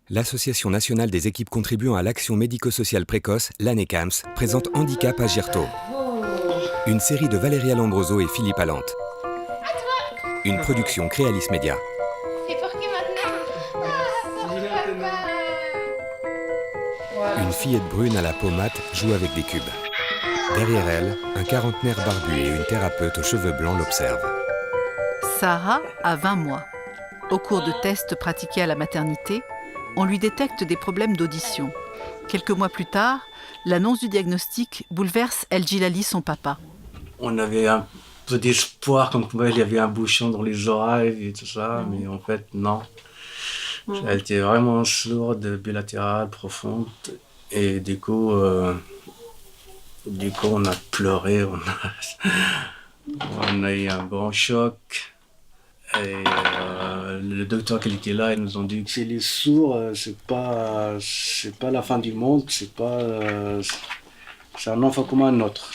L'Association nationale des équipes contribuant à l'action médico-sociale précoce, l'ANECAMS, présente Handicap Agirto. Une série de Valéria Lombroso et Philippe Allante. Une production Créalis Média. Et pour qui maintenant? Une fillette brune à la peau mate joue avec des cubes. Derrière elle, un quarantenaire barbu et une thérapeute aux cheveux blancs l'observent. Sarah a 20 mois. Au cours de tests pratiqués à la maternité, on lui détecte des problèmes d'audition. Quelques mois plus tard, l'annonce du diagnostic bouleverse El Djilali, son papa. On avait un peu d'espoir, comme quoi il y avait un bouchon dans les oreilles et tout ça, mais en fait, non. Elle était vraiment sourde, bilatérale, profonde. Et du coup, on a pleuré, on a eu un grand choc. Et le docteur qui était là, ils nous ont dit que chez les sourds, c'est pas la fin du monde, c'est un enfant comme un autre.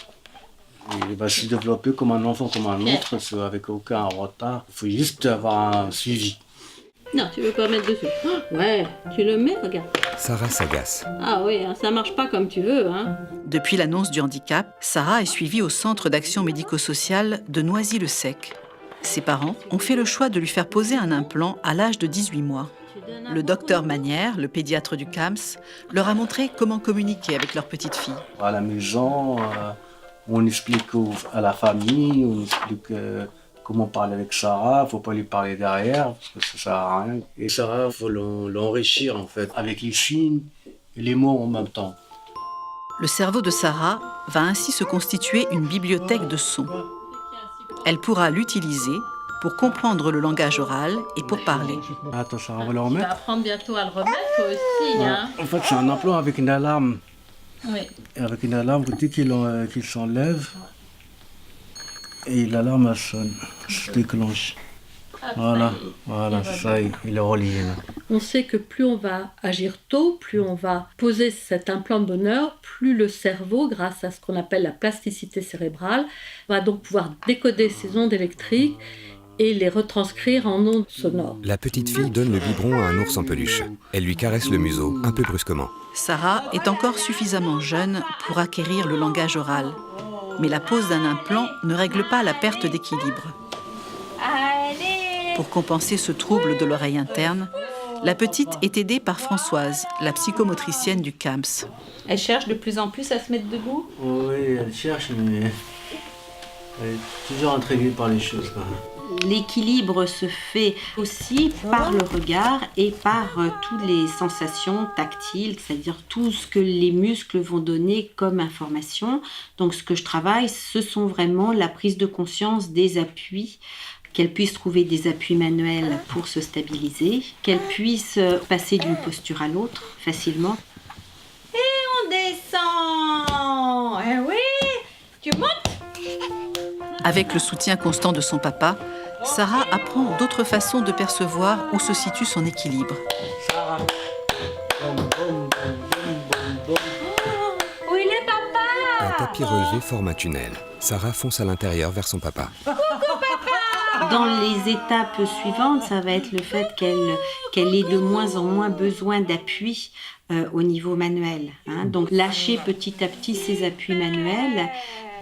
Il va se développer comme un enfant comme un autre, avec aucun retard. Il faut juste avoir un suivi. Non, tu veux pas mettre dessus. Ouais, tu le mets, regarde. Sarah s'agace. Ah oui, ça marche pas comme tu veux, hein. Depuis l'annonce du handicap, Sarah est suivie au centre d'action médico-sociale de Noisy-le-Sec. Ses parents ont fait le choix de lui faire poser un implant à l'âge de 18 mois. Le docteur Manière, le pédiatre du CAMS, leur a montré comment communiquer avec leur petite fille. À la maison, on explique à la famille, on explique comment parler avec Sarah, il ne faut pas lui parler derrière, parce que ça ne sert à rien. Et Sarah, il faut l'enrichir en fait, avec les signes et les mots en même temps. Le cerveau de Sarah va ainsi se constituer une bibliothèque de sons. Elle pourra l'utiliser pour comprendre le langage oral et pour parler. Attends, Sarah, on va le Tu vas remettre. apprendre bientôt à le remettre, toi aussi, hein. En fait, c'est un implant avec une alarme. Oui. Et avec une alarme, dès qu'il s'enlève, et l'alarme elle sonne, se déclenche. Voilà, ça, il est relié là. On sait que plus on va agir tôt, plus on va poser cet implant de bonheur, plus le cerveau, grâce à ce qu'on appelle la plasticité cérébrale, va donc pouvoir décoder ces ondes électriques et les retranscrire en ondes sonores. La petite fille donne le biberon à un ours en peluche. Elle lui caresse le museau, un peu brusquement. Sarah est encore suffisamment jeune pour acquérir le langage oral. Mais la pose d'un implant ne règle pas la perte d'équilibre. Pour compenser ce trouble de l'oreille interne, la petite est aidée par Françoise, la psychomotricienne du CAMS. Elle cherche de plus en plus à se mettre debout. Oui, elle cherche, mais elle est toujours intriguée par les choses. L'équilibre se fait aussi par le regard et par toutes les sensations tactiles, c'est-à-dire tout ce que les muscles vont donner comme information. Donc ce que je travaille, ce sont vraiment la prise de conscience des appuis, qu'elle puisse trouver des appuis manuels pour se stabiliser, qu'elle puisse passer d'une posture à l'autre facilement. On descend. Eh oui, tu montes. Avec le soutien constant de son papa, Sarah apprend d'autres façons de percevoir où se situe son équilibre. Où il est, papa? Un tapis relevé forme un tunnel. Sarah fonce à l'intérieur vers son papa. Dans les étapes suivantes, ça va être le fait qu'elle ait de moins en moins besoin d'appui au niveau manuel, hein. Donc lâcher petit à petit ses appuis manuels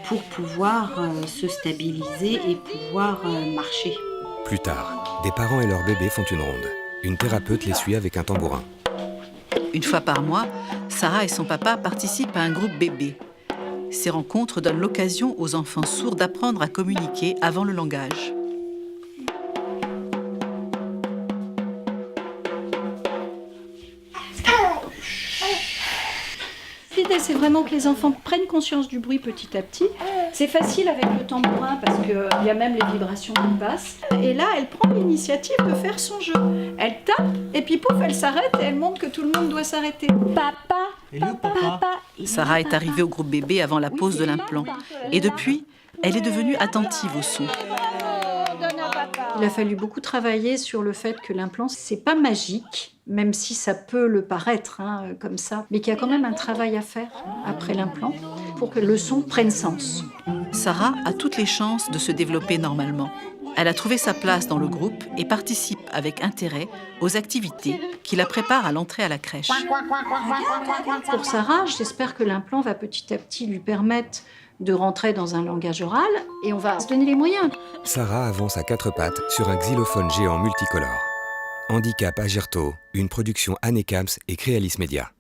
pour pouvoir se stabiliser et pouvoir marcher. Plus tard, des parents et leur bébé font une ronde. Une thérapeute les suit avec un tambourin. Une fois par mois, Sarah et son papa participent à un groupe bébé. Ces rencontres donnent l'occasion aux enfants sourds d'apprendre à communiquer avant le langage. L'idée, c'est vraiment que les enfants prennent conscience du bruit petit à petit. C'est facile avec le tambourin parce qu'il y a même les vibrations qui passent. Et là, elle prend l'initiative de faire son jeu. Elle tape et puis pouf, elle s'arrête et elle montre que tout le monde doit s'arrêter. Papa, papa. Sarah est arrivée au groupe bébé avant la pose de l'implant. Et depuis, elle est devenue attentive au son. Il a fallu beaucoup travailler sur le fait que l'implant, c'est pas magique, même si ça peut le paraître comme ça, mais qu'il y a quand même un travail à faire après l'implant pour que le son prenne sens. Sarah a toutes les chances de se développer normalement. Elle a trouvé sa place dans le groupe et participe avec intérêt aux activités qui la préparent à l'entrée à la crèche. Pour Sarah, j'espère que l'implant va petit à petit lui permettre de rentrer dans un langage oral et on va se donner les moyens. Sarah avance à 4 pattes sur un xylophone géant multicolore. Handicap Agerto, une production Anne Camps et Créalis Média.